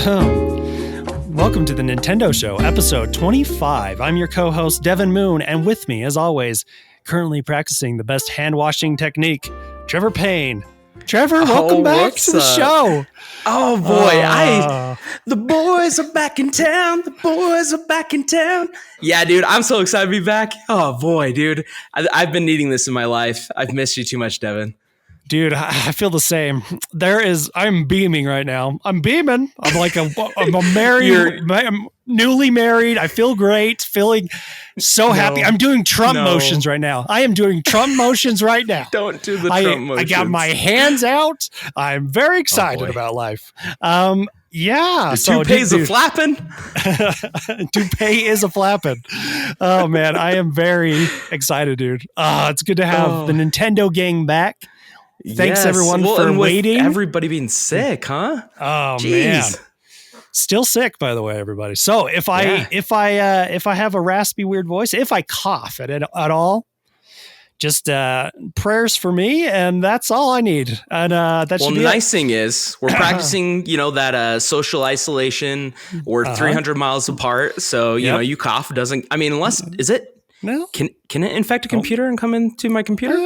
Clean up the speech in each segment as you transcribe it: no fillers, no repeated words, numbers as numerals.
Welcome to the Nintendo Show, episode 25. I'm your co-host, Devin Moon, and with me, as always, currently practicing the best hand-washing technique, Trevor Payne. Trevor, welcome back to the show. Oh boy, the boys are back in town. The boys are back in town. Yeah, dude, I'm so excited to be back. Oh boy, dude, I've been needing this in my life. I've missed you too much, Devin. Dude, I feel the same. I'm beaming right now. I'm beaming. I'm newly married. I feel great. Feeling so happy. I'm doing Trump motions right now. I am doing Trump motions right now. Don't do the Trump motions. I got my hands out. I'm very excited about life. Yeah. The toupee's a flapping. Toupee is a flapping. Oh man, I am very excited, dude. It's good to have the Nintendo gang back. Thanks everyone for waiting. Everybody being sick, huh? Oh man, still sick, by the way, everybody. So if I have a raspy, weird voice, if I cough at all, just prayers for me, and that's all I need. And that should be the nice thing is we're practicing, that social isolation. We're 300 miles apart, so you know you cough doesn't. I mean, is it? No. Can it infect a computer and come into my computer?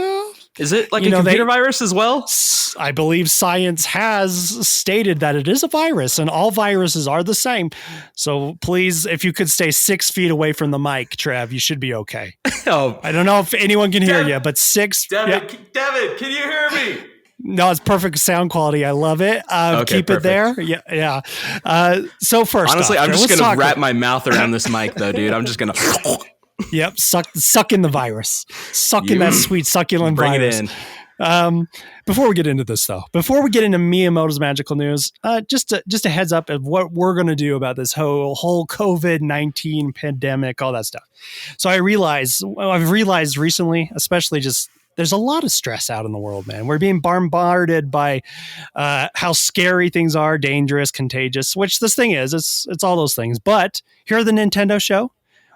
Is it like a computer virus as well? I believe science has stated that it is a virus, and all viruses are the same. So please, if you could stay 6 feet away from the mic, Trev, you should be okay. I don't know if anyone can hear you, but Devin, can you hear me? No, it's perfect sound quality. I love it. Keep perfect. It there. Yeah. So first, honestly, I'm just going to wrap my mouth around this mic, though, dude. I'm just going to... Yep, suck in the virus. Suck in that sweet succulent virus. Bring it in. Before we get into this, though, before we get into Miyamoto's magical news, just a heads up of what we're going to do about this whole COVID-19 pandemic, all that stuff. So I've realized recently, especially just there's a lot of stress out in the world, man. We're being bombarded by how scary things are, dangerous, contagious, which this thing is. It's all those things. But here at the Nintendo Show,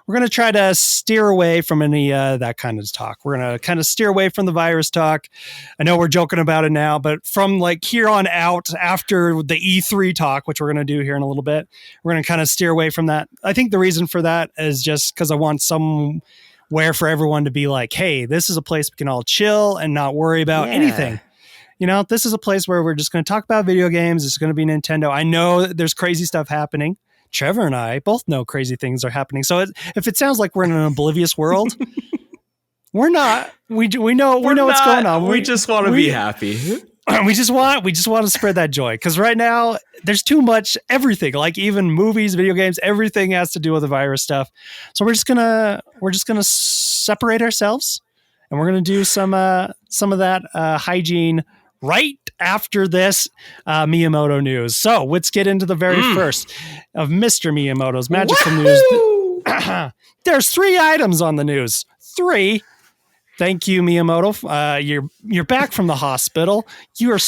we're going to try to steer away from any that kind of talk. We're going to kind of steer away from the virus talk. I know we're joking about it now, but from like here on out, after the E3 talk, which we're going to do here in a little bit, we're going to kind of steer away from that. I think the reason for that is just because I want somewhere for everyone to be like, hey, this is a place we can all chill and not worry about anything. This is a place where we're just going to talk about video games. It's going to be Nintendo. I know that there's crazy stuff happening. Trevor and I both know crazy things are happening. So if it sounds like we're in an oblivious world, we're not. We know what's going on. We just want to be happy. We just want to spread that joy, because right now there's too much everything. Like even movies, video games, everything has to do with the virus stuff. So we're just gonna separate ourselves, and we're gonna do some of that hygiene right after this Miyamoto news. So let's get into the very first of Mr. Miyamoto's magical news. There's 3 items on the news. 3. Thank you, Miyamoto. You're back from the hospital. You are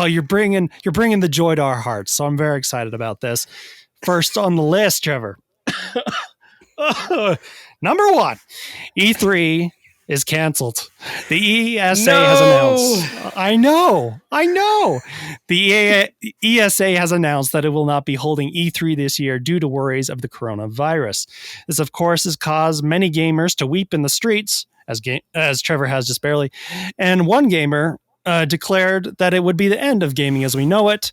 you're bringing the joy to our hearts. So I'm very excited about this. First on the list, Trevor. Number 1, E3 is canceled. The ESA has announced. I know. The ESA has announced that it will not be holding E3 this year due to worries of the coronavirus. This, of course, has caused many gamers to weep in the streets, as Trevor has just barely. And one gamer declared that it would be the end of gaming as we know it.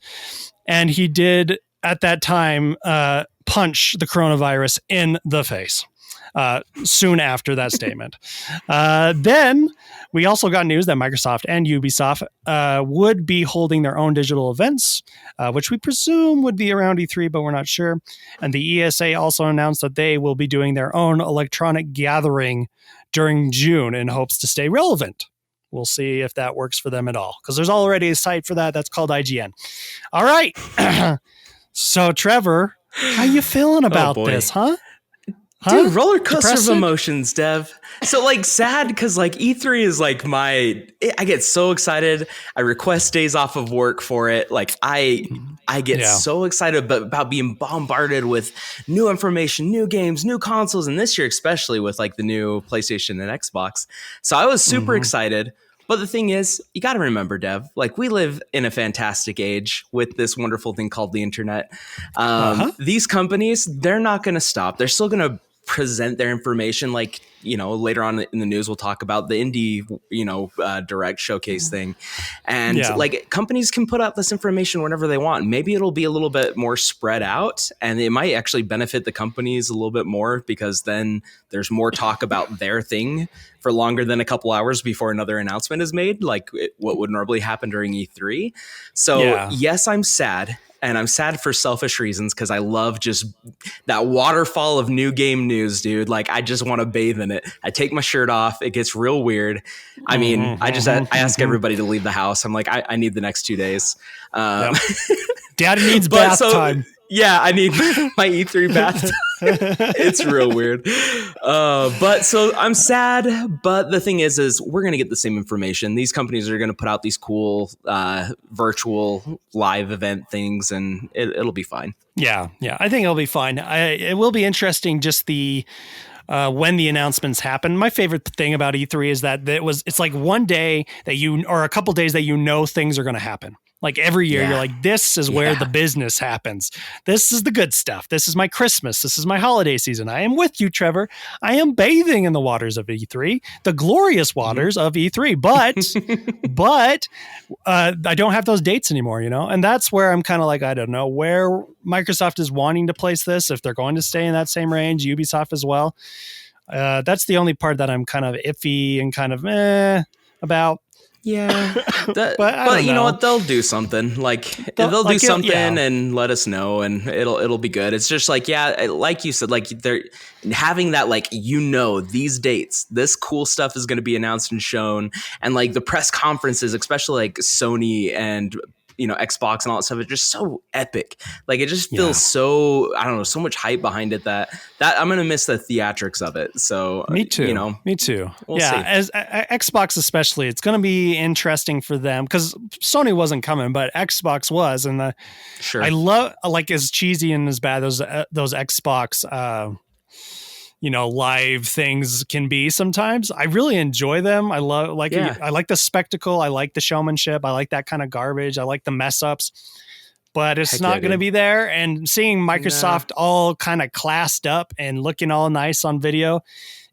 And he did, at that time, punch the coronavirus in the face. Soon after that statement. Then we also got news that Microsoft and Ubisoft would be holding their own digital events, which we presume would be around E3, but we're not sure. And the ESA also announced that they will be doing their own electronic gathering during June in hopes to stay relevant. We'll see if that works for them at all, because there's already a site for that. That's called IGN. All right. So, Trevor, how you feeling about this, huh? Dude, roller coaster of emotions, Dev. So like sad because like E3 is like I get so excited. I request days off of work for it. Like I get so excited about being bombarded with new information, new games, new consoles, and this year especially with like the new PlayStation and Xbox. So I was super excited. But the thing is, you got to remember, Dev, like we live in a fantastic age with this wonderful thing called the internet. These companies, they're not going to stop. They're still going to present their information. Like, later on in the news, we'll talk about the indie, direct showcase thing. And like companies can put out this information whenever they want. Maybe it'll be a little bit more spread out, and it might actually benefit the companies a little bit more, because then there's more talk about their thing for longer than a couple hours before another announcement is made, like what would normally happen during E3. So yes, I'm sad. And I'm sad for selfish reasons, because I love just that waterfall of new game news, dude. Like, I just want to bathe in it. I take my shirt off. It gets real weird. I mean, I ask everybody to leave the house. I'm like, I need the next 2 days. Daddy needs bath time. Yeah, I need my E3 bath. It's real weird. But so I'm sad. But the thing is we're going to get the same information. These companies are going to put out these cool virtual live event things, and it'll be fine. Yeah. I think it'll be fine. It will be interesting, just the when the announcements happen. My favorite thing about E3 is that it's like one day that or a couple days that things are going to happen. Like every year, you're like, this is where the business happens. This is the good stuff. This is my Christmas. This is my holiday season. I am with you, Trevor. I am bathing in the waters of E3, the glorious waters of E3. But I don't have those dates anymore, And that's where I'm kind of like, I don't know where Microsoft is wanting to place this, if they're going to stay in that same range, Ubisoft as well. That's the only part that I'm kind of iffy and kind of about. Yeah, but you know what? They'll do something. Like they'll do something and let us know, and it'll be good. It's just like, like you said, like they're having that, like, these dates, this cool stuff is going to be announced and shown, and like the press conferences, especially like Sony and Xbox and all that stuff, it's just so epic. Like it just feels so, I don't know, so much hype behind it that I'm gonna miss the theatrics of it. So me too. Me too. We'll see. As Xbox especially, it's gonna be interesting for them, because Sony wasn't coming, but Xbox was, and sure. I love, like, as cheesy and as bad those Xbox live things can be sometimes. I really enjoy them. I like the spectacle. I like the showmanship. I like that kind of garbage. I like the mess ups, but it's not going to be there. And seeing Microsoft all kind of classed up and looking all nice on video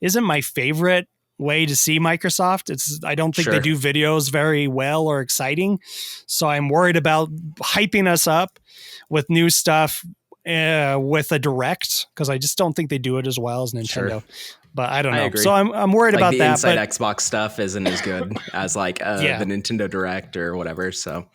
isn't my favorite way to see Microsoft. I don't think they do videos very well or exciting. So I'm worried about hyping us up with new stuff with a direct, because I just don't think they do it as well as Nintendo. But I don't know. So I'm worried about that. Inside Xbox stuff isn't as good as like the Nintendo Direct or whatever. So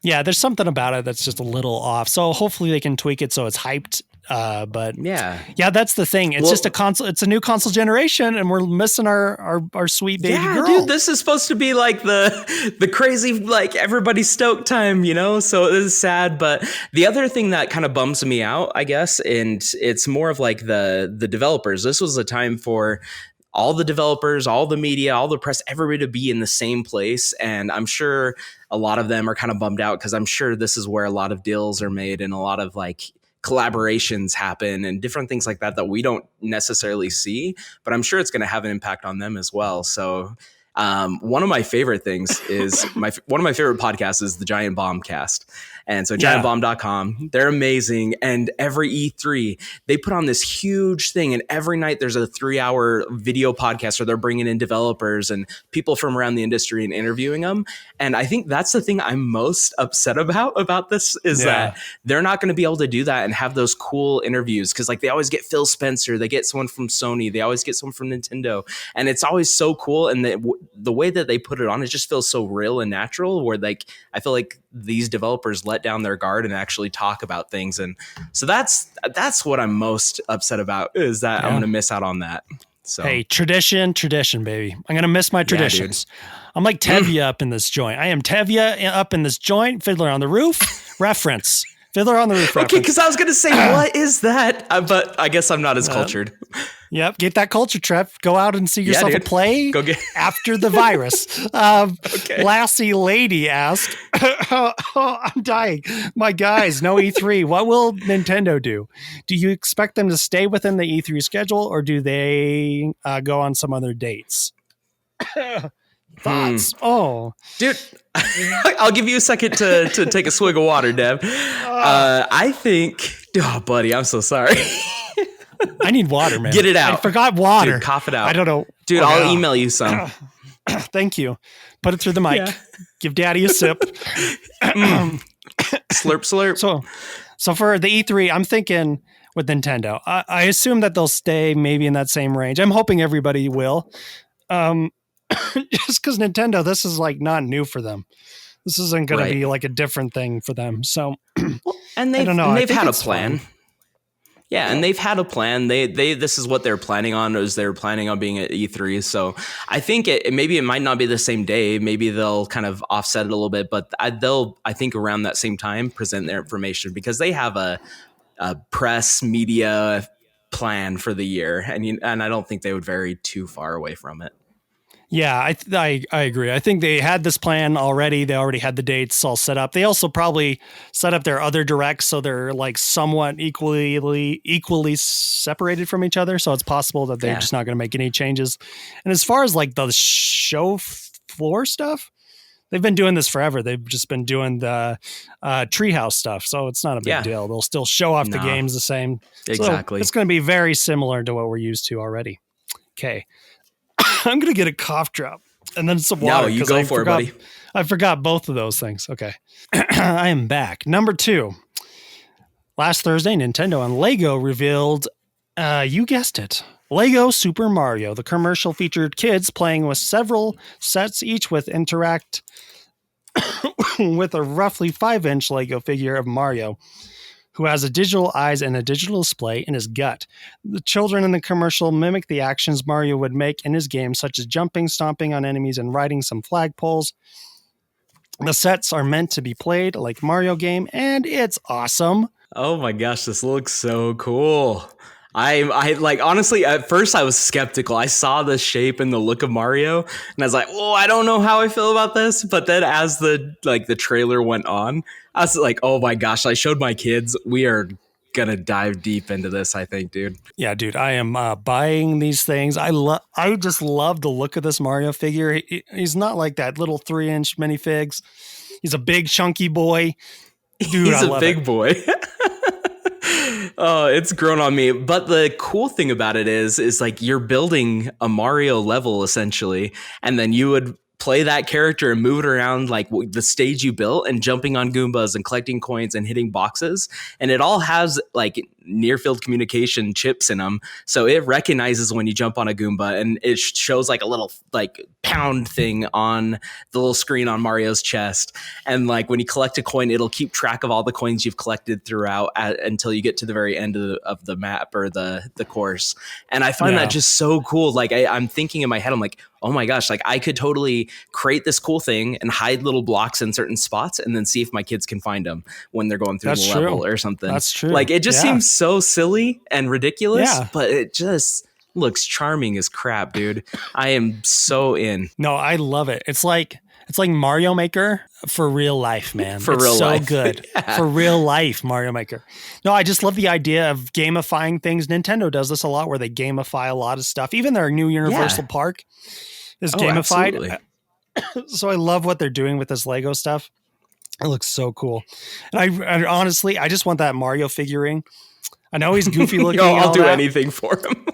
there's something about it that's just a little off. So hopefully they can tweak it so it's hyped. But that's the thing. It's just a console. It's a new console generation, and we're missing our sweet baby girl. Dude, this is supposed to be like the crazy, like, everybody's stoked time, So it is sad. But the other thing that kind of bums me out, I guess, and it's more of like the developers. This was a time for all the developers, all the media, all the press, everybody to be in the same place. And I'm sure a lot of them are kind of bummed out, because I'm sure this is where a lot of deals are made and a lot of like collaborations happen and different things like that we don't necessarily see, but I'm sure it's going to have an impact on them as well. So one of my favorite things is one of my favorite podcasts is the Giant Bomb Cast. And so giantbomb.com, they're amazing. And every E3, they put on this huge thing. And every night there's a 3-hour video podcast where they're bringing in developers and people from around the industry and interviewing them. And I think that's the thing I'm most upset about this is that they're not going to be able to do that and have those cool interviews. Because like they always get Phil Spencer, they get someone from Sony, they always get someone from Nintendo. And it's always so cool. And the way that they put it on, it just feels so real and natural, where like I feel like these developers let down their guard and actually talk about things. And so that's what I'm most upset about, is that I'm going to miss out on that. So hey, tradition, baby. I'm going to miss my traditions. I'm like Tevye up in this joint. I am Tevye up in this joint. Fiddler on the Roof reference. Fiddler on the Roof reference. Okay, because I was going to say, what is that? But I guess I'm not as cultured. Yep, get that culture, Trev. Go out and see yourself a play. Go get after the virus. Lassie Lady asked, I'm dying. My guys, no E3. What will Nintendo do? Do you expect them to stay within the E3 schedule, or do they go on some other dates? Thoughts? Oh, dude, I'll give you a second to take a swig of water, Dev. I think, oh, buddy, I'm so sorry. I need water, man. Get it out. I forgot water. Dude, cough it out. I don't know. Dude, I'll email you some. Thank you. Put it through the mic. Yeah. Give Daddy a sip. Slurp, slurp. So for the E3, I'm thinking with Nintendo. I assume that they'll stay maybe in that same range. I'm hoping everybody will. Just because Nintendo, this is like not new for them. This isn't going to be like a different thing for them. So, and they've had a plan. Fun. Yeah, and they've had a plan. They this is what they're planning on. Is they're planning on being at E3. So I think maybe it might not be the same day. Maybe they'll kind of offset it a little bit, but they'll, I think, around that same time present their information, because they have a press media plan for the year, and I don't think they would vary too far away from it. Yeah, I agree. I think they had this plan already. They already had the dates all set up. They also probably set up their other directs so they're like somewhat equally separated from each other. So it's possible that they're just not going to make any changes. And as far as like the show floor stuff, they've been doing this forever. They've just been doing the treehouse stuff. So it's not a big deal. They'll still show off the games the same. Exactly. So it's going to be very similar to what we're used to already. Okay. I'm going to get a cough drop and then some water. No, you go for it, buddy. I forgot both of those things. Okay. I am back. Number 2. Last Thursday, Nintendo and Lego revealed, you guessed it, Lego Super Mario. The commercial featured kids playing with several sets, each with interact with a roughly 5-inch Lego figure of Mario, who has a digital eyes and a digital display in his gut. The children in the commercial mimic the actions Mario would make in his game, such as jumping, stomping on enemies, and riding some flagpoles. The sets are meant to be played like Mario game, and it's awesome. Oh my gosh, this looks so cool. I like, honestly, at first I was skeptical. I saw the shape and the look of Mario, and I was like, oh, I don't know how I feel about this. But then as the trailer went on, I was like, oh my gosh, I showed my kids. We are gonna dive deep into this, I think, dude. Yeah, dude, I am buying these things. I just love the look of this Mario figure. He's not like that little 3-inch minifigs. He's a big chunky boy. Dude, he's a big boy. Oh, it's grown on me. But the cool thing about it is like you're building a Mario level essentially, and then you would play that character and move it around like the stage you built, and jumping on Goombas and collecting coins and hitting boxes. And it all has like near field communication chips in them. So it recognizes when you jump on a Goomba, and it shows like a little like pound thing on the little screen on Mario's chest. And like when you collect a coin, it'll keep track of all the coins you've collected throughout until you get to the very end of the map or the course. And I find that just so cool. Like I'm thinking in my head, I'm like, oh my gosh, like I could totally create this cool thing and hide little blocks in certain spots and then see if my kids can find them when they're going through the level or something. That's true. Like it just seems so silly and ridiculous, but it just looks charming as crap, dude. I am so in. No, I love it. It's like Mario Maker for real life, man. For real life. So good. For real life, Mario Maker. No, I just love the idea of gamifying things. Nintendo does this a lot where they gamify a lot of stuff. Even their new Universal Park is gamified. So I love what they're doing with this Lego stuff. It looks so cool. And I honestly, I just want that Mario figurine. I know he's goofy looking. I'll do anything for him.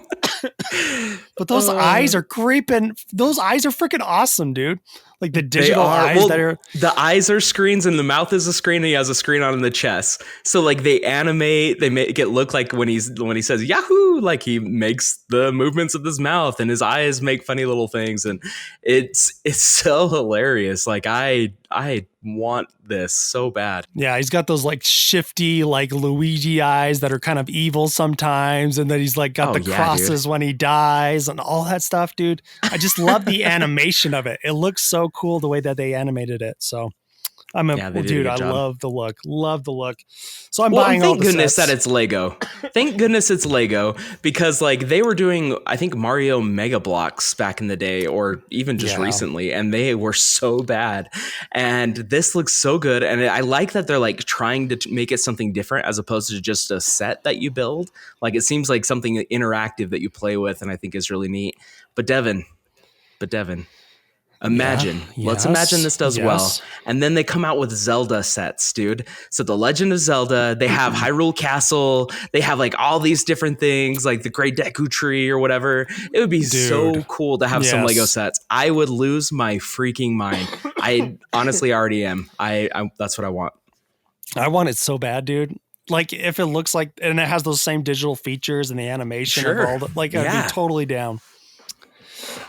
But those eyes are creeping. Those eyes are freaking awesome, dude. Like the digital eyes that are... The eyes are screens and the mouth is a screen, and he has a screen on in the chest. So like they animate, they make it look like when he says Yahoo, like he makes the movements of his mouth and his eyes make funny little things. And it's so hilarious. Like I want this so bad. Yeah, he's got those like shifty like Luigi eyes that are kind of evil sometimes, and then he's like got the crosses when he dies and all that stuff, dude. I just love the animation of it. It looks so cool the way that they animated it. So I love the look. So I'm buying all the Thank goodness sets. that it's Lego. Thank goodness it's Lego, because like they were doing, I think, Mario Mega Blocks back in the day, or even just recently, and they were so bad. And this looks so good, and I like that they're like trying to make it something different as opposed to just a set that you build. Like it seems like something interactive that you play with, and I think is really neat. But Devin. Imagine, let's imagine this does well. And then they come out with Zelda sets, dude. So the Legend of Zelda, they have Hyrule Castle. They have like all these different things like the Great Deku Tree or whatever. It would be so cool to have some Lego sets. I would lose my freaking mind. I honestly already am. I that's what I want. I want it so bad, dude. Like if it looks like, and it has those same digital features and the animation of all the, like I'd be totally down.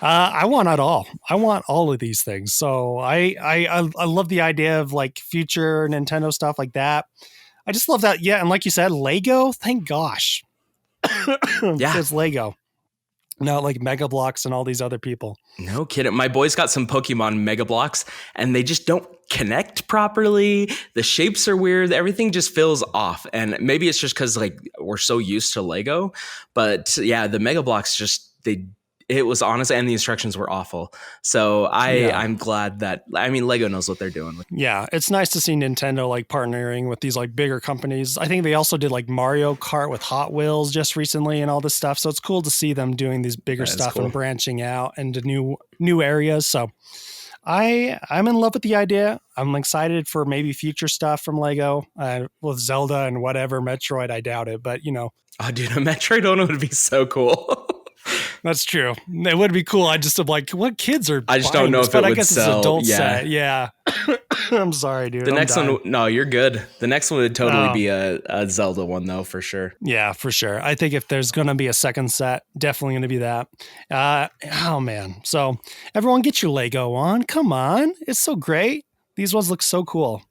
I want it all. I want all of these things. So I love the idea of like future Nintendo stuff like that. I just love that. Yeah. And like you said, Lego, thank gosh. It's Lego. Not like Mega Bloks and all these other people. No kidding. My boys got some Pokemon Mega Bloks and they just don't connect properly. The shapes are weird. Everything just feels off. And maybe it's just because like we're so used to Lego. But yeah, the Mega Bloks just, it was honest, and the instructions were awful. So I'm glad that, I mean, Lego knows what they're doing. Yeah, it's nice to see Nintendo like partnering with these like bigger companies. I think they also did like Mario Kart with Hot Wheels just recently and all this stuff. So it's cool to see them doing these bigger stuff and branching out into new areas. So I'm in love with the idea. I'm excited for maybe future stuff from Lego with Zelda and whatever. Metroid, I doubt it, but you know. Oh, dude, a Metroid Ono would be so cool. That's true. It would be cool. I just am like, what kids are? I just don't know if it would guess sell. It's adult set. Yeah. I'm sorry, dude. The next one, no, you're good. The next one would totally be a Zelda one, though, for sure. Yeah, for sure. I think if there's going to be a second set, definitely going to be that. Oh man. So everyone, get your Lego on. Come on, it's so great. These ones look so cool.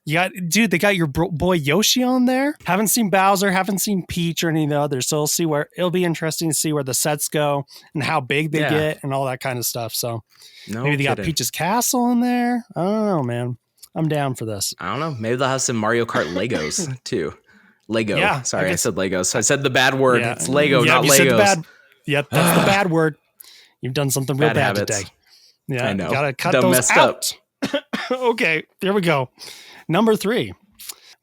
They got your boy Yoshi on there. Haven't seen Bowser, haven't seen Peach or any of the others. So it'll be interesting to see where the sets go and how big they get and all that kind of stuff. So maybe they got Peach's Castle in there. I don't know, man. I'm down for this. I don't know. Maybe they'll have some Mario Kart Legos too. Lego. Yeah, sorry, I said Legos. I said the bad word. Yeah. It's Lego, not Legos. Yep, that's the bad word. You've done something real bad today. Yeah, I know. Gotta cut those out. Okay, there we go. Number 3,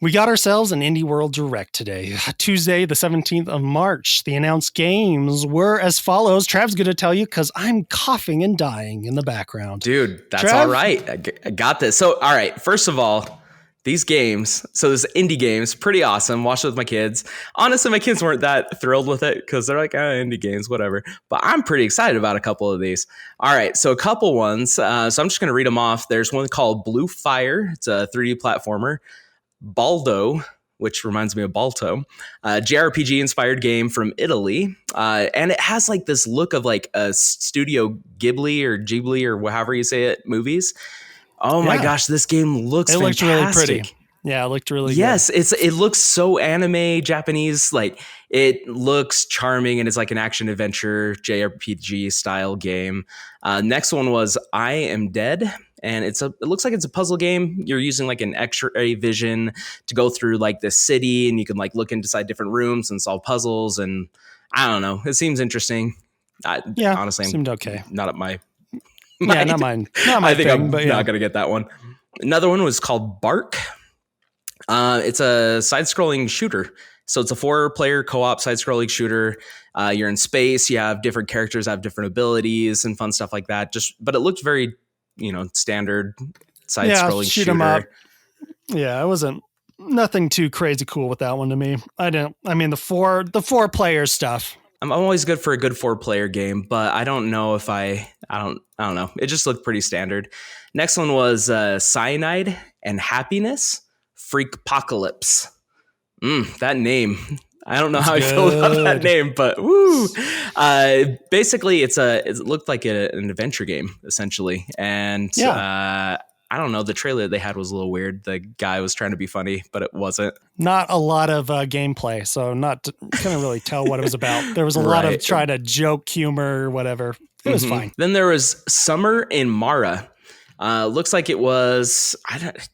we got ourselves an Indie World Direct today, Tuesday, the 17th of March. The announced games were as follows. Trav's going to tell you because I'm coughing and dying in the background. Dude, that's all right. I got this. So, all right, first of all, these games, so this indie games, pretty awesome. Watched it with my kids. Honestly, my kids weren't that thrilled with it because they're like, indie games, whatever. But I'm pretty excited about a couple of these. All right, so a couple ones. So I'm just going to read them off. There's one called Blue Fire. It's a 3D platformer. Baldo, which reminds me of Balto, JRPG-inspired game from Italy. And it has like this look of like a Studio Ghibli or however you say it, movies. Oh my gosh, this game looks fantastic. Looked really pretty. Yeah, it looked really good. Yes, it looks so anime, Japanese. Like it looks charming and it's like an action adventure JRPG style game. Next one was I Am Dead. And it looks like it's a puzzle game. You're using like an X-ray vision to go through like the city and you can like look inside different rooms and solve puzzles. And I don't know. It seems interesting. Honestly, seemed okay. Not at my not mine. Not my I think thing, I'm not going to get that one. Another one was called Bark. It's a side-scrolling shooter. So it's a 4-player co-op side-scrolling shooter. You're in space. You have different characters, have different abilities and fun stuff like that. But it looked very, standard side-scrolling shooter. 'em up. Yeah, it wasn't nothing too crazy cool with that one to me. The 4-player stuff. I'm always good for a good 4-player game, but I don't know if I don't know. It just looked pretty standard. Next one was Cyanide and Happiness Freakpocalypse. That name. I don't know how I feel about that name, but woo. Basically, it looked like an adventure game, essentially. And I don't know. The trailer they had was a little weird. The guy was trying to be funny, but it wasn't. Not a lot of gameplay, so couldn't really tell what it was about. There was a lot of trying to joke, humor, or whatever. It was fine. Then there was Summer in Mara. Looks like it was.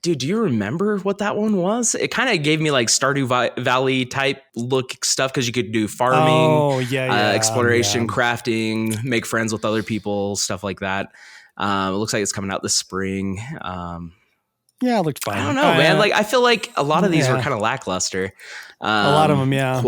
Dude, do you remember what that one was? It kind of gave me like Stardew Valley type look stuff because you could do farming, exploration, crafting, make friends with other people, stuff like that. It looks like it's coming out this spring. It looked fine. I don't know, man. Like I feel like a lot of these were kind of lackluster. A lot of them, yeah.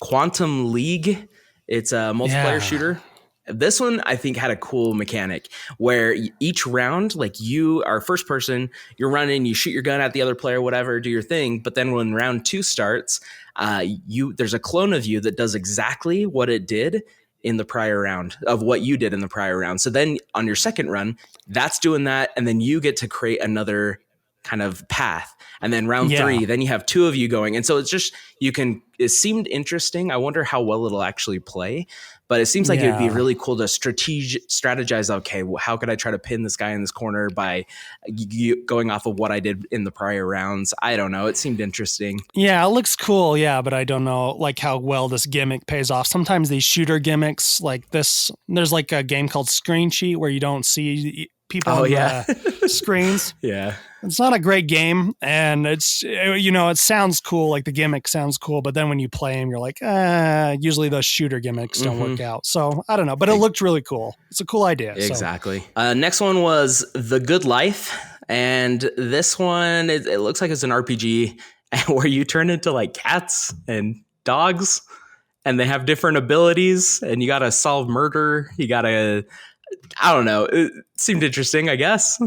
Quantum League. It's a multiplayer shooter. This one, I think, had a cool mechanic where each round, like you are first person, you're running, you shoot your gun at the other player, whatever, do your thing. But then when round 2 starts, there's a clone of you that does exactly what it did in the prior round of what you did in the prior round. So then on your second run, that's doing that. And then you get to create another kind of path. And then round 3, then you have 2 of you going. And so it's just, it seemed interesting. I wonder how well it'll actually play, but it seems like it would be really cool to strategize. Okay, well, how could I try to pin this guy in this corner by going off of what I did in the prior rounds? I don't know. It seemed interesting. Yeah, it looks cool. Yeah, but I don't know like how well this gimmick pays off. Sometimes these shooter gimmicks like this, there's like a game called Screen Cheat where you don't see people on the screens. Yeah. It's not a great game, and it's, it sounds cool, like the gimmick sounds cool, but then when you play them, you're like, usually those shooter gimmicks don't work out. So I don't know, but it looked really cool. It's a cool idea. Exactly. So. Next one was The Good Life, and this one, it looks like it's an RPG where you turn into like cats and dogs, and they have different abilities, and you got to solve murder. You got to, I don't know. It seemed interesting, I guess.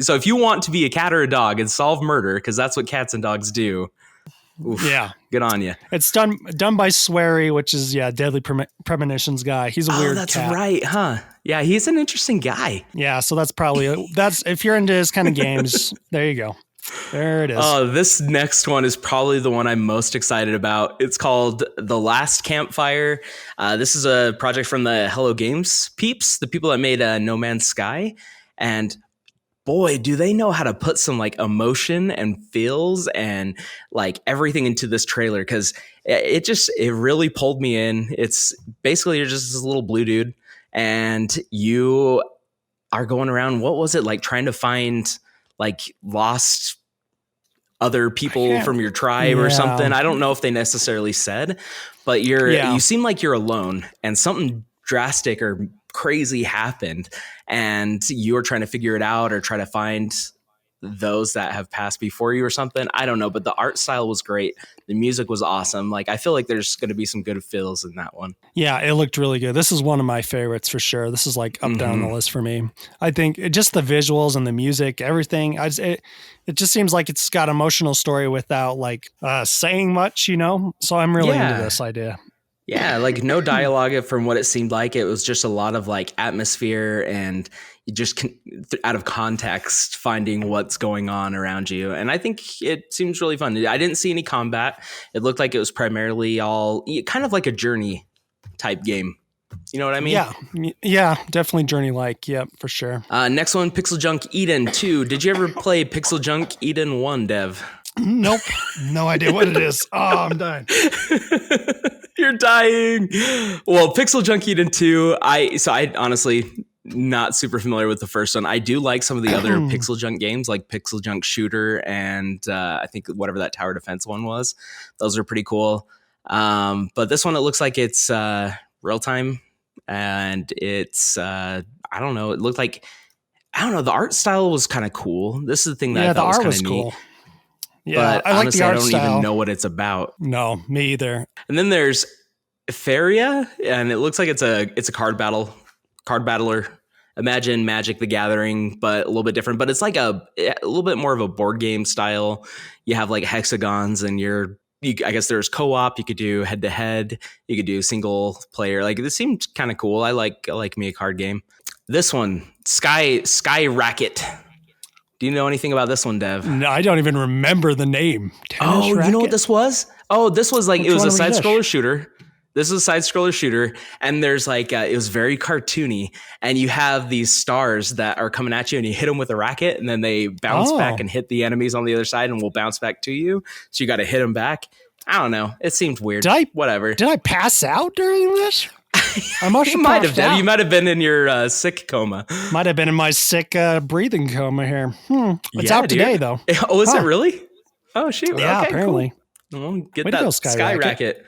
So if you want to be a cat or a dog and solve murder, because that's what cats and dogs do, good on you. It's done by Swery, which is Deadly Premonitions guy. He's a weird that's cat. Right, huh? Yeah, he's an interesting guy. Yeah, so that's probably if you're into his kind of games, there you go. There it is. This next one is probably the one I'm most excited about. It's called The Last Campfire. This is a project from the Hello Games peeps, the people that made No Man's Sky, and boy, do they know how to put some like emotion and feels and like everything into this trailer, because it really pulled me in. It's basically, you're just this little blue dude and you are going around. What was it like, trying to find like lost other people from your tribe or something? I don't know if they necessarily said, but you seem like you're alone and something drastic or crazy happened and you're trying to figure it out or try to find those that have passed before you or something. I don't know, but the art style was great. The music was awesome. Like, I feel like there's going to be some good feels in that one. Yeah, it looked really good. This is one of my favorites for sure. This is like up down the list for me. I think just the visuals and the music, everything. It just seems like it's got emotional story without like saying much, So I'm really into this idea. Yeah, like no dialogue from what it seemed like. It was just a lot of like atmosphere and you just out of context finding what's going on around you. And I think it seems really fun. I didn't see any combat. It looked like it was primarily all kind of like a journey type game. You know what I mean? Yeah, definitely journey-like. Yep, for sure. Next one, Pixel Junk Eden 2. Did you ever play Pixel Junk Eden 1, Dev? Nope. No idea what it is. Oh, I'm dying. You're dying. Well, Pixel Junk Eden 2, I honestly not super familiar with the first one. I do like some of the other Pixel Junk games, like Pixel Junk Shooter and I think whatever that tower defense one was. Those are pretty cool. But this one, it looks like it's real time and it's I don't know. It looked like, I don't know. The art style was kind of cool. This is the thing that I thought was kind of neat. Cool. Yeah, but I like honestly, the art I don't style. even know what it's about. No, me either. And then there's Feria, and it looks like it's a card battler. Imagine Magic the Gathering, but a little bit different. But it's like a little bit more of a board game style. You have like hexagons, and I guess there's co-op. You could do head to head. You could do single player. Like, this seemed kind of cool. I like me a card game. This one, Sky Racket. Do you know anything about this one, Dev? No, I don't even remember the name. Tennis Racket? You know what this was? Oh, this was like, it was a side-scroller shooter. This is a side-scroller shooter, and there's like, it was very cartoony, and you have these stars that are coming at you, and you hit them with a racket, and then they bounce back and hit the enemies on the other side, and will bounce back to you, so you got to hit them back. I don't know. It seemed weird. Whatever. Did I pass out during this? I must you might have been. You might have been in your sick coma. Might have been in my sick breathing coma here. It's out today, though. Oh, is it really? Oh, shoot. Yeah, okay, apparently. Cool. Well, get Way that Sky Racket.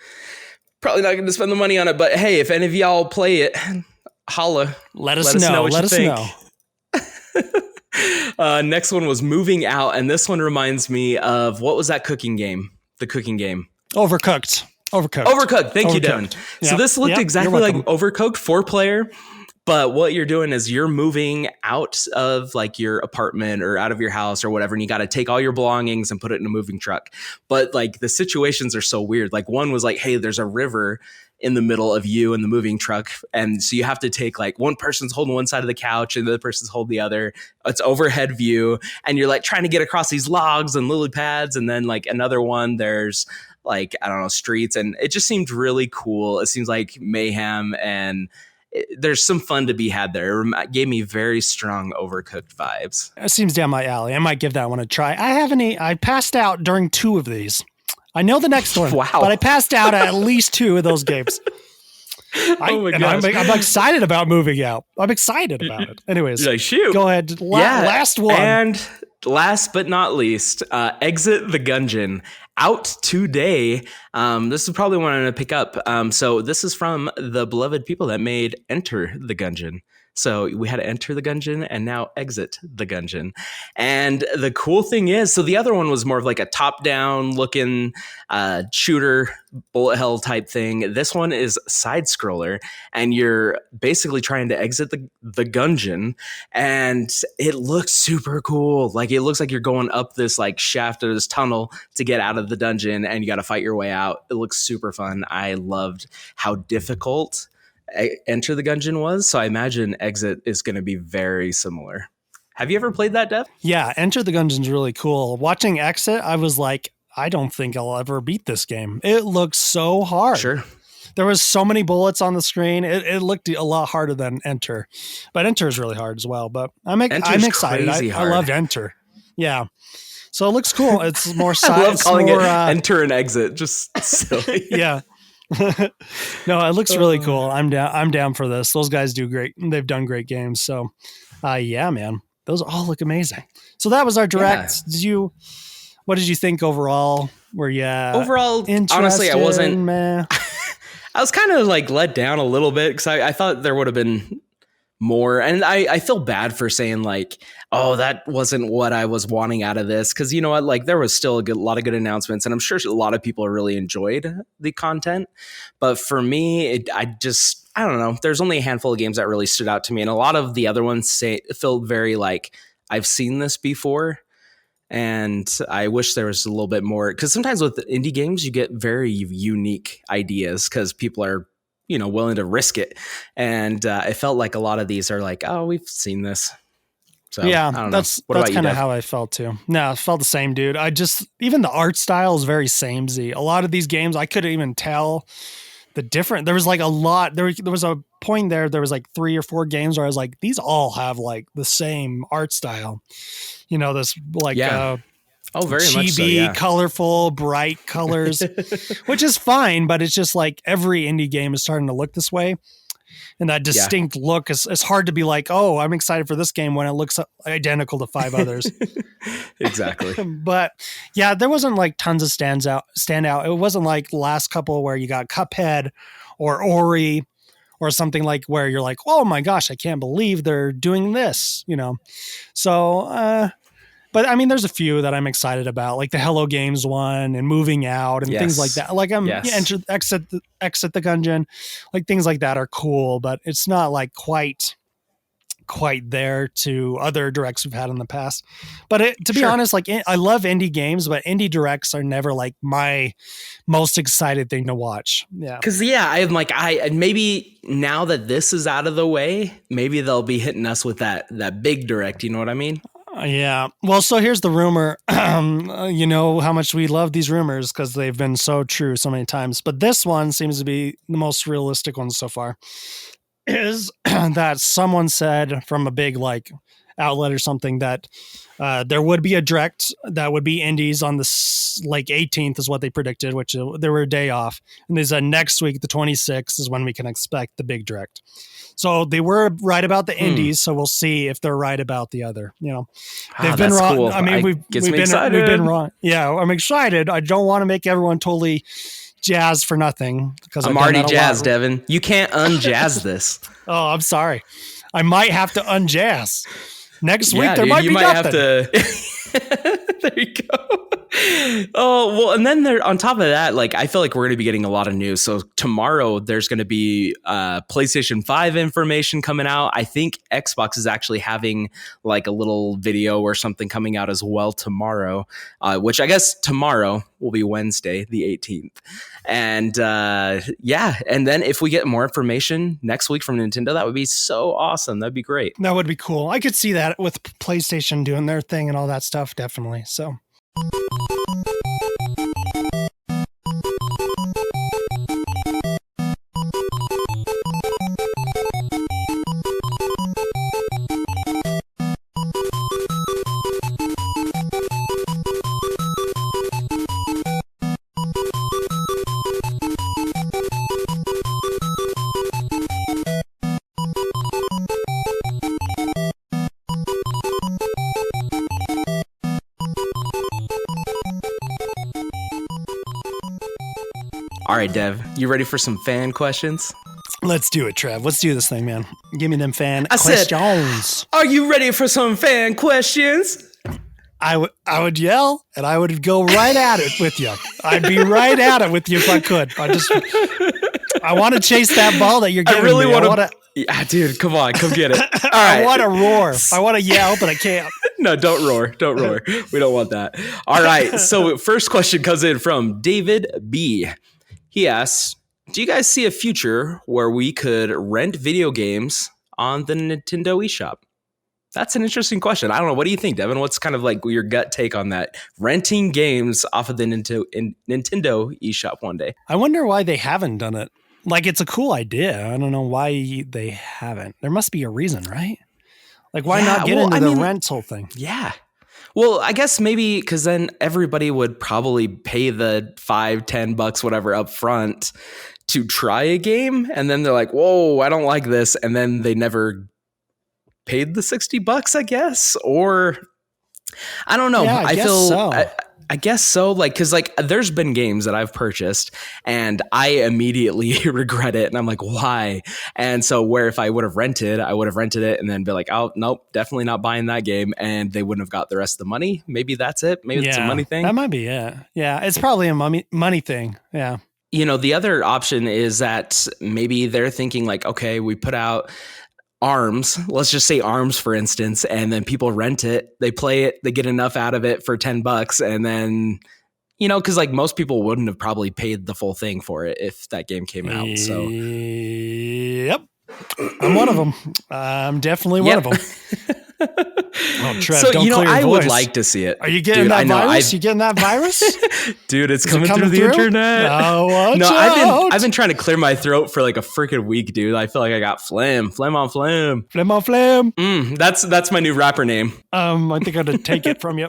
Probably not going to spend the money on it, but hey, if any of y'all play it, holla. Let us know what you think. Next one was Moving Out, and this one reminds me of, what was that cooking game? The cooking game. Overcooked. Overcooked. Overcooked. Thank you, Devin. So this looked exactly like Overcooked 4-player. But what you're doing is you're moving out of like your apartment or out of your house or whatever, and you got to take all your belongings and put it in a moving truck. But like the situations are so weird. Like one was like, hey, there's a river in the middle of you and the moving truck. And so you have to take like one person's holding one side of the couch and the other person's holding the other. It's overhead view. And you're like trying to get across these logs and lily pads. And then like another one, there's like, I don't know, streets. And it just seemed really cool. It seems like mayhem and there's some fun to be had there. It gave me very strong Overcooked vibes. It seems down my alley. I might give that one a try. I passed out during 2 of these. I know the next one, but I passed out at least 2 of those games. Oh my gosh. I'm excited about moving out. I'm excited about it. Anyways, like, shoot. Go ahead. Last one. And last but not least, Exit the Gungeon. Out today. This is probably one I'm going to pick up. So this is from the beloved people that made Enter the Gungeon. So we had to enter the Gungeon and now exit the Gungeon. And the cool thing is, so the other one was more of like a top-down looking shooter, bullet hell type thing. This one is side scroller, and you're basically trying to exit the Gungeon, and it looks super cool. Like it looks like you're going up this like shaft or this tunnel to get out of the dungeon, and you got to fight your way out. It looks super fun. I loved how difficult Enter the Gungeon was, so I imagine Exit is going to be very similar. Have you ever played that, Dev? Yeah, Enter the Gungeon's really cool. Watching Exit, I was like, I don't think I'll ever beat this game. It looks so hard. Sure. There was so many bullets on the screen. It looked a lot harder than Enter, but Enter is really hard as well. But I'm excited. I loved Enter. Yeah. So it looks cool. It's more science. I love calling it Enter and Exit. Just silly. Yeah. No, it looks really cool. I'm down for this. Those guys do great. They've done great games. So, yeah, man, those all look amazing. So that was our direct. Yeah. What did you think overall? Were you overall? Honestly, I wasn't. Meh? I was kind of like let down a little bit because I thought there would have been more, and I feel bad for saying like, oh, that wasn't what I was wanting out of this, because you know what, like there was still a lot of good announcements, and I'm sure a lot of people really enjoyed the content, but for me, I don't know, there's only a handful of games that really stood out to me, and a lot of the other ones feel very like I've seen this before, and I wish there was a little bit more, because sometimes with indie games you get very unique ideas because people are willing to risk it. And it felt like a lot of these are like, oh, we've seen this. So yeah, I don't that's kind of how I felt too. No, I felt the same, dude. Even the art style is very samey. A lot of these games, I couldn't even tell the different. There was like a lot. There was a point there was like 3 or 4 games where I was like, these all have like the same art style. This like, very chibi, much so, yeah. Colorful, bright colors, which is fine, but it's just like every indie game is starting to look this way. And that distinct look is hard to be like, oh, I'm excited for this game when it looks identical to 5 others. Exactly. But yeah, there wasn't like tons of standout. It wasn't like the last couple where you got Cuphead or Ori or something like where you're like, oh my gosh, I can't believe they're doing this, So, but I mean, there's a few that I'm excited about, like the Hello Games one and Moving Out and things like that. Like exit the Gungeon, like things like that are cool, but it's not like quite there to other directs we've had in the past. But to be honest, like I love indie games, but indie directs are never like my most excited thing to watch. Yeah, because I'm like maybe now that this is out of the way, maybe they'll be hitting us with that big direct. You know what I mean? Yeah. Well, so here's the rumor. You know how much we love these rumors because they've been so true so many times. But this one seems to be the most realistic one so far. Is that someone said from a big like outlet or something that there would be a direct that would be indies on the like 18th is what they predicted, which there were a day off. And they said next week, the 26th is when we can expect the big direct. So they were right about the indies, so we'll see if they're right about the other. They've been wrong. Cool. I mean, we've been wrong. Yeah, I'm excited. I don't want to make everyone totally jazzed for nothing because I'm already jazzed, Devin. You can't unjazz this. Oh, I'm sorry. I might have to unjazz next week. There might be nothing. Have to. There you go. Oh, well, and then there on top of that, like I feel like we're going to be getting a lot of news. So tomorrow there's going to be PlayStation 5 information coming out. I think Xbox is actually having like a little video or something coming out as well tomorrow, which I guess tomorrow will be Wednesday, the 18th. And yeah, and then if we get more information next week from Nintendo, that would be so awesome. That'd be great. That would be cool. I could see that with PlayStation doing their thing and all that stuff, definitely. So. All right, Dev, you ready for some fan questions? Let's do it, Trev. Let's do this thing, man. Give me them fan questions. Are you ready for some fan questions? I would yell and I would go right at it with you. I'd be right at it with you if I could. I want to chase that ball that you're giving me. I really want to. Yeah, dude, come on, come get it. All right. I want to roar. I want to yell, but I can't. No, don't roar. Don't roar. We don't want that. All right. So first question comes in from David B. He asks, do you guys see a future where we could rent video games on the Nintendo eShop? That's an interesting question. I don't know. What do you think, Devin? What's kind of like your gut take on that? Renting games off of the Nintendo eShop one day. I wonder why they haven't done it. Like, it's a cool idea. I don't know why they haven't. There must be a reason, right? Like, why not get into the rental thing? Yeah. Well, I guess maybe because then everybody would probably pay the $5-10, whatever, up front to try a game. And then they're like, whoa, I don't like this. And then they never paid the $60, I guess. Or I don't know. Yeah, I guess so. I guess so. Like, because like there's been games that I've purchased and I immediately regret it. And I'm like, why? And so where if I would have rented it and then be like, oh, nope, definitely not buying that game. And they wouldn't have got the rest of the money. Maybe that's it. Maybe it's a money thing. That might be it. Yeah. It's probably a money thing. Yeah. You know, the other option is that maybe they're thinking like, okay, we put out Arms, let's just say Arms, for instance, and then people rent it, they play it, they get enough out of it for $10, and then, you know, because like most people wouldn't have probably paid the full thing for it if that game came out. So, yep, I'm one of them. I'm definitely one of them. Oh, Trev, so don't you know, clear your I voice. would like to see it. Are you getting that virus? You getting that virus? Dude, it's coming through the internet. No, I've been trying to clear my throat for like a freaking week, dude. I feel like I got phlegm on phlegm. Phlegm on phlegm. That's my new rapper name. I think I'm gonna take it from you.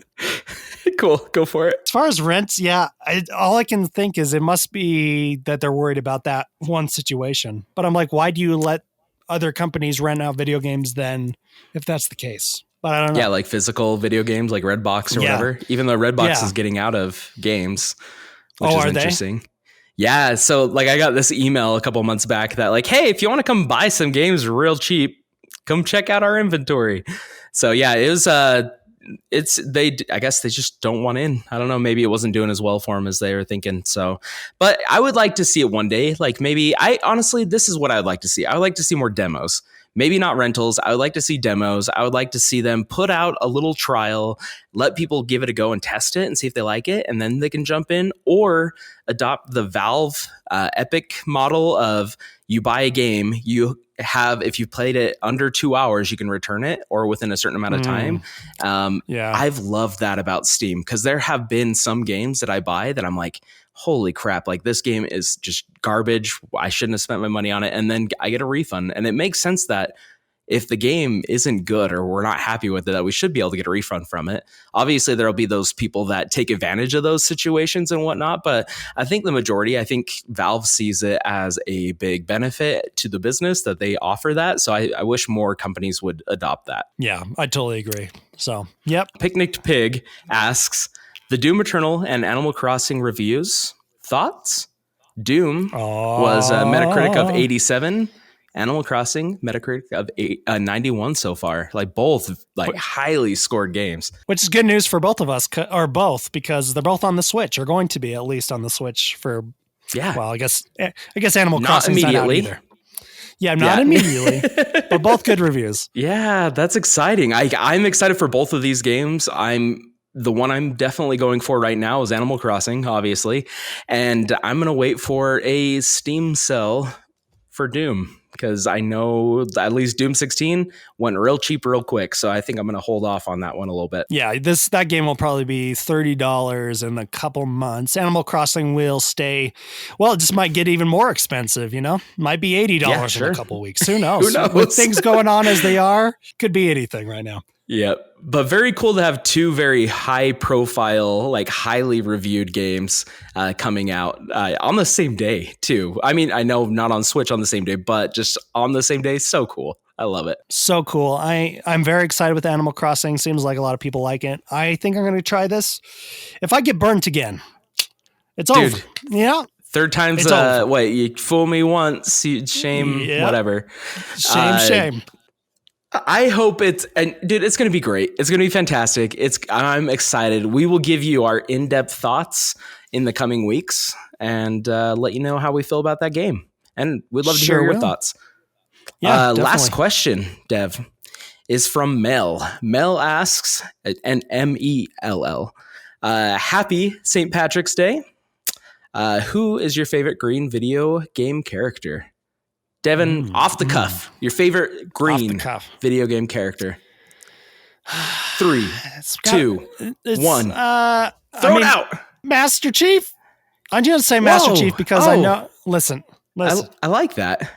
Cool, go for it. As far as rents, yeah, all I can think is it must be that they're worried about that one situation. But I'm like, why do you let other companies rent out video games then if that's the case? But I don't know. Yeah, like physical video games like Redbox or whatever. Even though Redbox is getting out of games, which is interesting. They? Yeah, so like I got this email a couple months back that like, hey, if you want to come buy some games real cheap, come check out our inventory. So yeah, it was I guess they just don't want in. I don't know, maybe it wasn't doing as well for them as they were thinking. So, but I would like to see it one day. Like maybe honestly, this is what I would like to see. I would like to see more demos. Maybe not rentals. I would like to see demos. I would like to see them put out a little trial, let people give it a go and test it and see if they like it. And then they can jump in, or adopt the Valve Epic model of you buy a game, if you played it under 2 hours, you can return it or within a certain amount of time. I've loved that about Steam because there have been some games that I buy that I'm like, holy crap, like this game is just garbage. I shouldn't have spent my money on it. And then I get a refund. And it makes sense that if the game isn't good or we're not happy with it, that we should be able to get a refund from it. Obviously, there'll be those people that take advantage of those situations and whatnot. But I think I think Valve sees it as a big benefit to the business that they offer that. So I wish more companies would adopt that. Yeah, I totally agree. So, yep. Picnicked Pig asks, the Doom Eternal and Animal Crossing reviews, thoughts? Doom was a Metacritic of 87. Animal Crossing, Metacritic of 91 so far. Like both like highly scored games. Which is good news for both of us, or both, because they're both on the Switch, or going to be at least on the Switch for, well, I guess Animal Crossing's not out either. Yeah, not immediately, but both good reviews. Yeah, that's exciting. I'm excited for both of these games. The one I'm definitely going for right now is Animal Crossing, obviously. And I'm going to wait for a Steam sale for Doom, because I know at least Doom 16 went real cheap real quick. So I think I'm going to hold off on that one a little bit. Yeah, that game will probably be $30 in a couple months. Animal Crossing will stay, well, it just might get even more expensive, Might be $80 in a couple weeks. Who knows? Who knows? With things going on as they are, could be anything right now. Yep. But very cool to have two very high profile, like highly reviewed games coming out on the same day too. I mean, I know not on Switch on the same day, but just on the same day. So cool. I love it. So cool. I'm very excited with Animal Crossing. Seems like a lot of people like it. I think I'm going to try this. If I get burnt again, it's over. Yeah. Third time's wait, you fool me once, shame, whatever. Shame. I hope it's going to be great. It's going to be fantastic. I'm excited. We will give you our in-depth thoughts in the coming weeks and let you know how we feel about that game. And we'd love to hear your thoughts. Yeah, last question, Dev, is from Mel. Mel asks, and MELL, happy St. Patrick's Day. Who is your favorite green video game character? Devin, off the cuff, your favorite green video game character. 3, 2, 1. Throw it out. Master Chief. I'm going to say Master Chief because I know. Listen. I like that.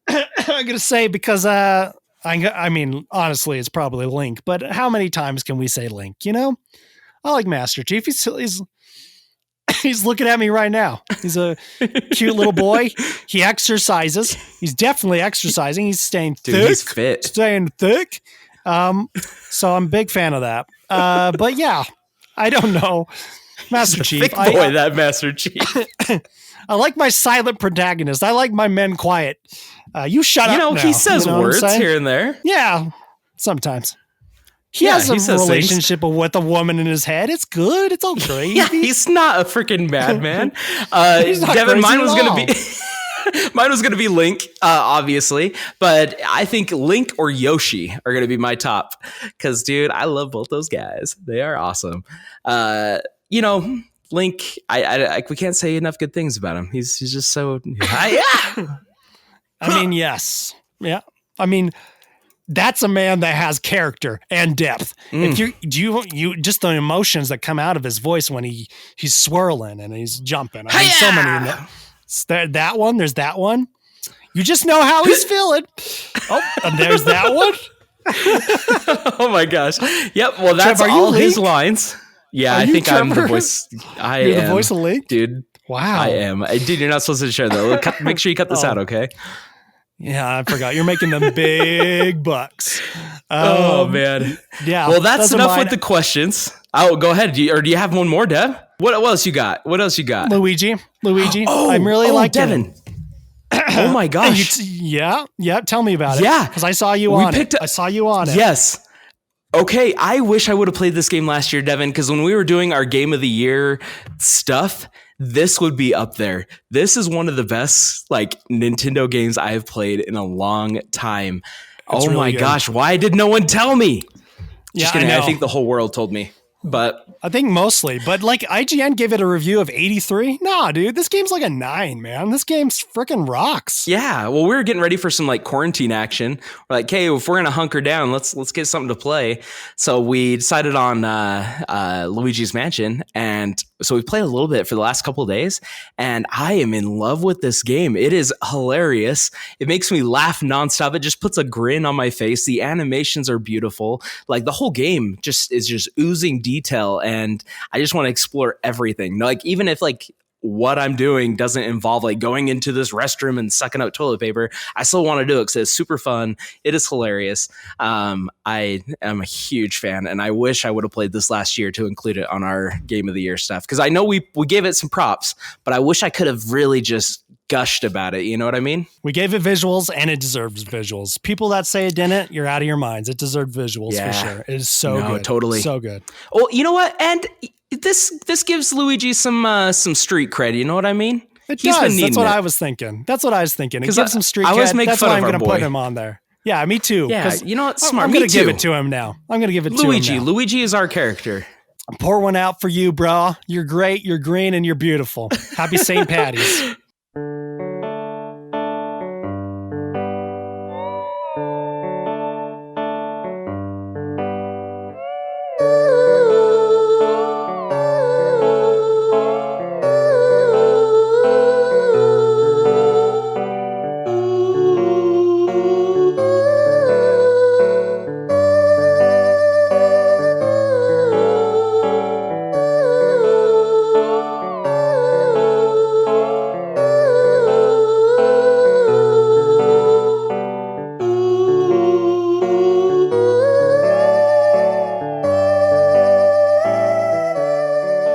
I'm going to say because I mean, honestly, it's probably Link. But how many times can we say Link? I like Master Chief. He's looking at me right now. He's a cute little boy. He exercises. He's definitely exercising. He's staying thick. Dude, he's fit. Staying thick. So I'm a big fan of that. But yeah, I don't know. Master Chief. Thick boy, that Master Chief. I like my silent protagonist. I like my men quiet. You shut up now. He says words here and there. Yeah, sometimes. He has a relationship with a woman in his head. It's good. It's all great. Yeah, he's not a freaking madman. Devin, mine was going to be Link, obviously, but I think Link or Yoshi are going to be my top because, dude, I love both those guys. They are awesome. Link, we can't say enough good things about him. He's just so. I mean, yes, yeah. I mean. That's a man that has character and depth. If you just the emotions that come out of his voice when he's swirling and he's jumping. I mean, so many. That one. There's that one. You just know how he's feeling. Oh, and there's that one. Oh my gosh. Yep. Well, that's all his lines. Yeah, I think I'm the voice. You're the voice of Link, dude. Wow, I am. Dude, you're not supposed to share that. Make sure you cut this out, okay? Yeah, I forgot. You're making them big bucks. Oh, man. Yeah. Well, that's enough with the questions. Oh, go ahead. Do you have one more, Dev? What else you got? Luigi. I'm really liking Devin. Oh, my gosh. Yeah. Tell me about it. Yeah. Because I saw you on it. I saw you on it. Yes. Okay. I wish I would have played this game last year, Devin, because when we were doing our Game of the Year stuff, this would be up there. This is one of the best Nintendo games I have played in a long time. It's really good. Gosh, why did no one tell me? Just kidding. I think the whole world told me. But I think mostly, but IGN gave it a review of 83. Nah, dude, this game's like a 9, man. This game's freaking rocks. Yeah, well, we were getting ready for some quarantine action. We're like, hey, if we're gonna hunker down, let's get something to play. So we decided on Luigi's Mansion, and so we played a little bit for the last couple of days, and I am in love with this game. It is hilarious. It makes me laugh nonstop. It just puts a grin on my face. The animations are beautiful. The whole game is just oozing detail, and I just want to explore everything. Even if what I'm doing doesn't involve going into this restroom and sucking out toilet paper, I still want to do it because it's super fun. It is hilarious. I am a huge fan, and I wish I would have played this last year to include it on our Game of the Year stuff, because I know we gave it some props, but I wish I could have really just gushed about it. You know what I mean? We gave it visuals, and it deserves visuals. People that say it didn't, you're out of your minds. It deserved visuals for sure. It is so good. Totally. So good. Well, you know what? And this gives Luigi some street cred. You know what I mean? It does. That's what I was thinking. It gives him street cred. That's why I'm going to put him on there. Yeah, me too. Yeah, you know what? Smart. I'm going to give it to him now. Luigi. Luigi is our character. Pour one out for you, bro. You're great. You're green, and you're beautiful. Happy St. Patty's.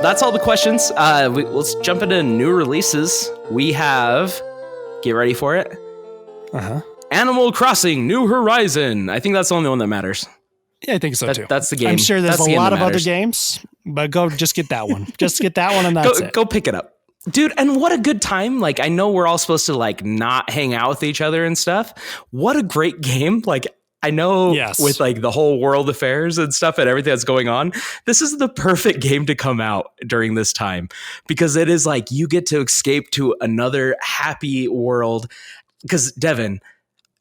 That's all the questions. Let's jump into new releases. We have, get ready for it. Animal Crossing New Horizon. I think that's the only one that matters. Yeah, I think so too. That's the game. I'm sure there's a lot of other games, but just get that one. Just get that one, and that's it. Go pick it up. Dude, and what a good time. Like, I know we're all supposed to like not hang out with each other and stuff. What a great game. Like, I know with like the whole world affairs and stuff and everything that's going on, this is the perfect game to come out during this time, because it is like you get to escape to another happy world. Because Devin,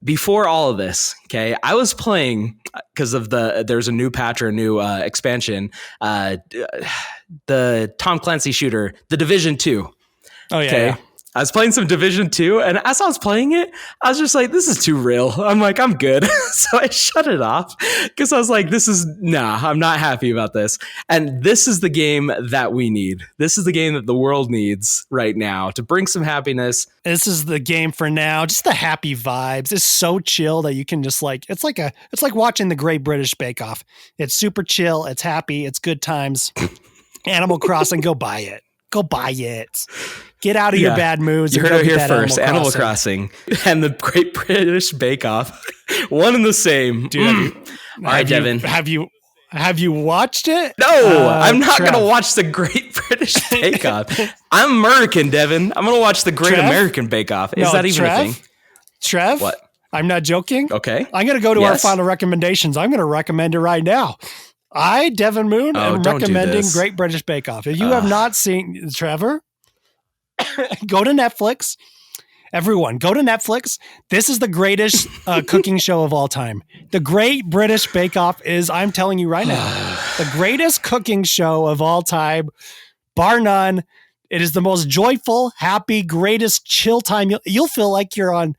before all of this, okay, I was playing because of there's a new patch or a new expansion, the Tom Clancy shooter, The Division 2. Oh yeah. Okay? I was playing some Division 2, and as I was playing it, I was just like, this is too real. I'm like, I'm good. So I shut it off because I was like, I'm not happy about this. And this is the game that we need. This is the game that the world needs right now to bring some happiness. This is the game for now. Just the happy vibes. It's so chill that you can just like, it's like watching the Great British Bake Off. It's super chill. It's happy. It's good times. Animal Crossing, go buy it. Go buy it. Get out of your bad moods. You heard it here first. Animal Crossing and the Great British Bake Off. One and the same. Dude, all right, Devin. Have you watched it? No, I'm not going to watch the Great British Bake Off. I'm American, Devin. I'm going to watch the Great American Bake Off. Is that even a thing? Trev? What? I'm not joking. Okay. I'm going to go to our final recommendations. I'm going to recommend it right now. Devin Moon, am recommending Great British Bake Off. If you have not seen Trevor, go to Netflix. Everyone, go to Netflix. This is the greatest cooking show of all time. The Great British Bake Off is, I'm telling you right now, the greatest cooking show of all time, bar none. It is the most joyful, happy, greatest chill time. You'll feel like you're on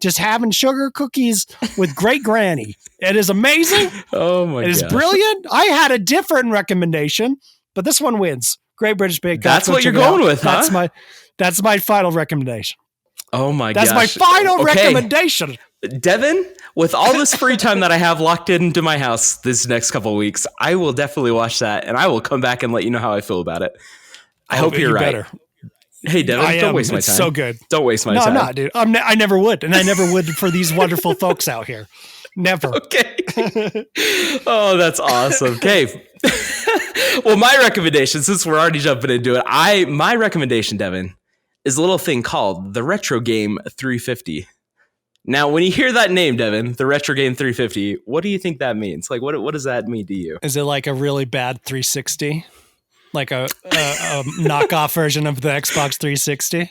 just having sugar cookies with great granny. It is amazing. Oh my god. It is brilliant. I had a different recommendation, but this one wins. Great British Bake Off. That's what you're going with, huh? That's my final recommendation. Oh my gosh. That's my final recommendation. Devin, with all this free time that I have locked into my house this next couple of weeks, I will definitely watch that, and I will come back and let you know how I feel about it. I hope you're right. Better. Hey, Devin, don't waste my time. It's so good. Don't waste my time. No, I'm not, dude. I never would. And I never would for these wonderful folks out here. Never. Okay. Oh, that's awesome. Okay. Well, my recommendation, since we're already jumping into it, my recommendation, Devin, is a little thing called the Retro Game 350. Now, when you hear that name, Devin, the Retro Game 350, what do you think that means? Like, what does that mean to you? Is it like a really bad 360? Like a knockoff version of the Xbox 360?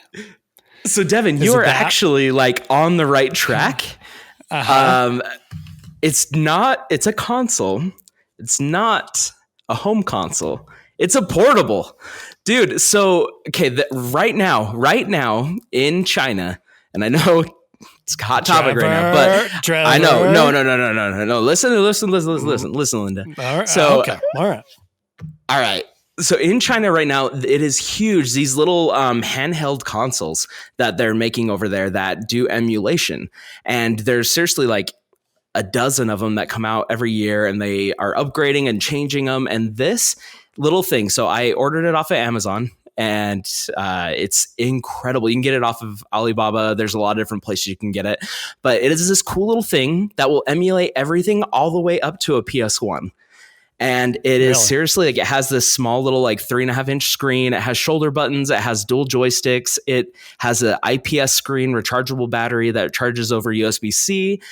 So, Devin, you are actually like on the right track. It's a console. It's not a home console. It's a portable. Dude, so, okay, right now in China, and I know it's a hot topic right now, but I know, no. Listen, Linda. All right, so, okay, all right. So in China right now, it is huge. These little handheld consoles that they're making over there that do emulation. And there's seriously like a dozen of them that come out every year, and they are upgrading and changing them. And this little thing, so I ordered it off of Amazon, and it's incredible. You can get it off of Alibaba. There's a lot of different places you can get it, but it is this cool little thing that will emulate everything all the way up to a PS1. And it is seriously like, it has this small little like 3.5-inch screen. It has shoulder buttons. It has dual joysticks. It has an IPS screen, rechargeable battery that charges over USB-C.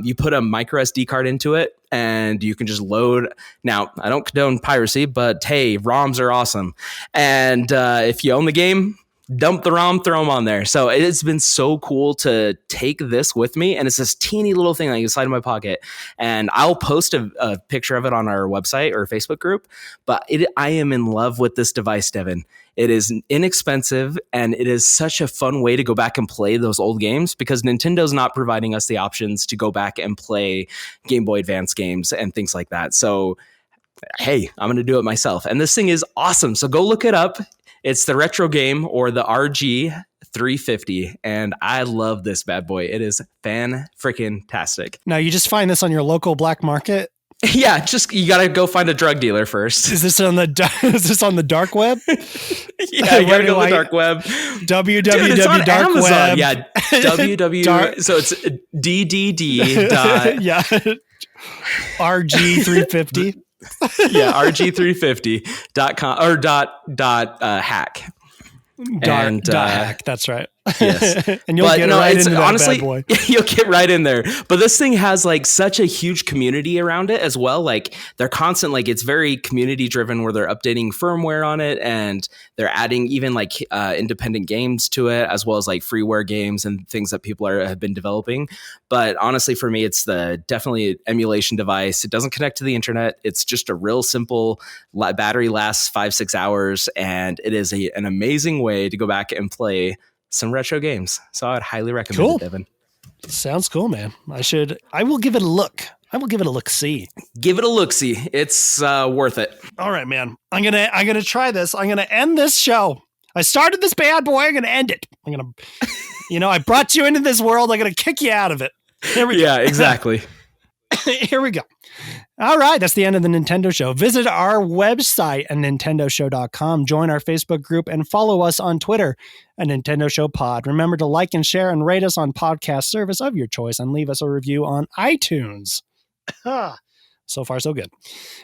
You put a micro SD card into it and you can just load. Now, I don't condone piracy, but hey, ROMs are awesome. And if you own the game, dump the ROM, throw them on there. So it's been so cool to take this with me. And it's this teeny little thing like inside of my pocket. And I'll post a picture of it on our website or Facebook group. But I am in love with this device, Devin. It is inexpensive and it is such a fun way to go back and play those old games because Nintendo's not providing us the options to go back and play Game Boy Advance games and things like that. So, hey, I'm going to do it myself. And this thing is awesome. So go look it up. It's the retro game or the RG350. And I love this bad boy. It is fan-freaking-tastic. Now, you just find this on your local black market? Yeah, you got to go find a drug dealer first. Is this on the dark web? Yeah, you got to go on the dark web. www dark web. Yeah, www. So it's DDD. Yeah. RG350. Yeah, RG350.com or hack. Hack. That's right. Yes. And you'll get right into that honestly, bad boy. You'll get right in there. But this thing has like such a huge community around it as well. Like they're constant, like it's very community driven where they're updating firmware on it and they're adding even like independent games to it as well as like freeware games and things that people have been developing. But honestly, for me, it's definitely an emulation device. It doesn't connect to the internet. It's just a real simple battery lasts 5-6 hours and it is an amazing way to go back and play some retro games. So I would highly recommend it, Devin. Sounds cool, man. I will give it a look. I will give it a look-see. Give it a look-see. It's worth it. All right, man. I'm gonna try this. I'm gonna end this show. I started this bad boy. I'm gonna end it. I brought you into this world. I'm gonna kick you out of it. Here we go. Yeah, exactly. Here we go. All right, that's the end of the Nintendo Show. Visit our website at nintendoshow.com. Join our Facebook group and follow us on Twitter at Nintendo Show Pod. Remember to like and share and rate us on podcast service of your choice and leave us a review on iTunes. So far, so good.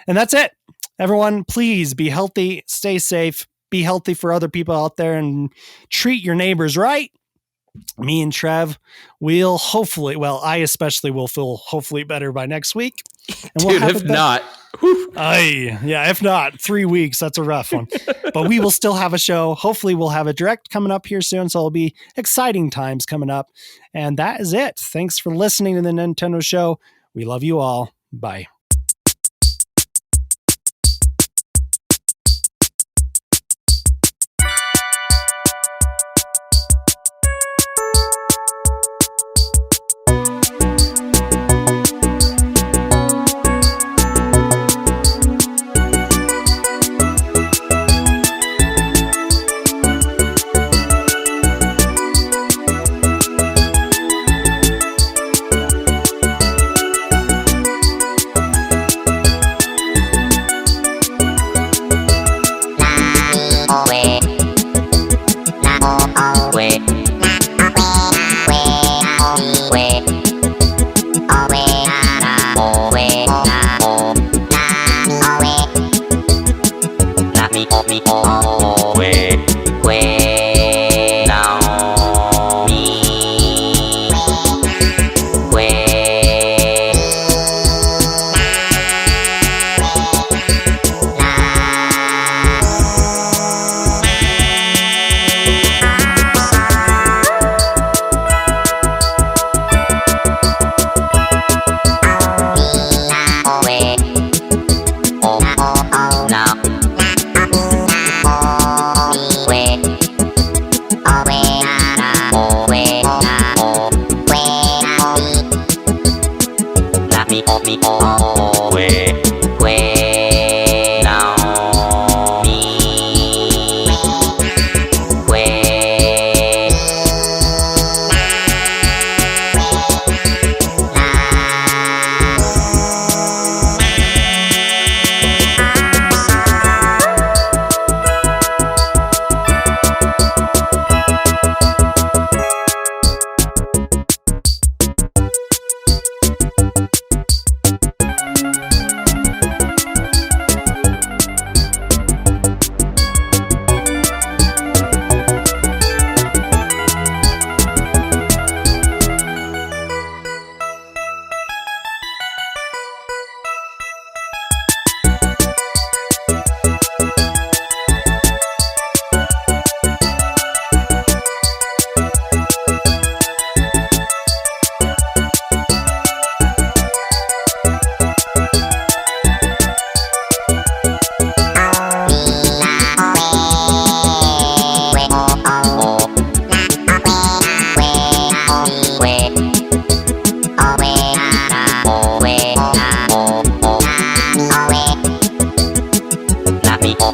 And that's it. Everyone, please be healthy, stay safe, be healthy for other people out there, and treat your neighbors right. Me and Trev will I especially will feel hopefully better by next week. And if not, if not, 3 weeks, that's a rough one. But we will still have a show. Hopefully we'll have a direct coming up here soon. So it'll be exciting times coming up. And that is it. Thanks for listening to the Nintendo Show. We love you all. Bye.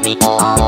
me all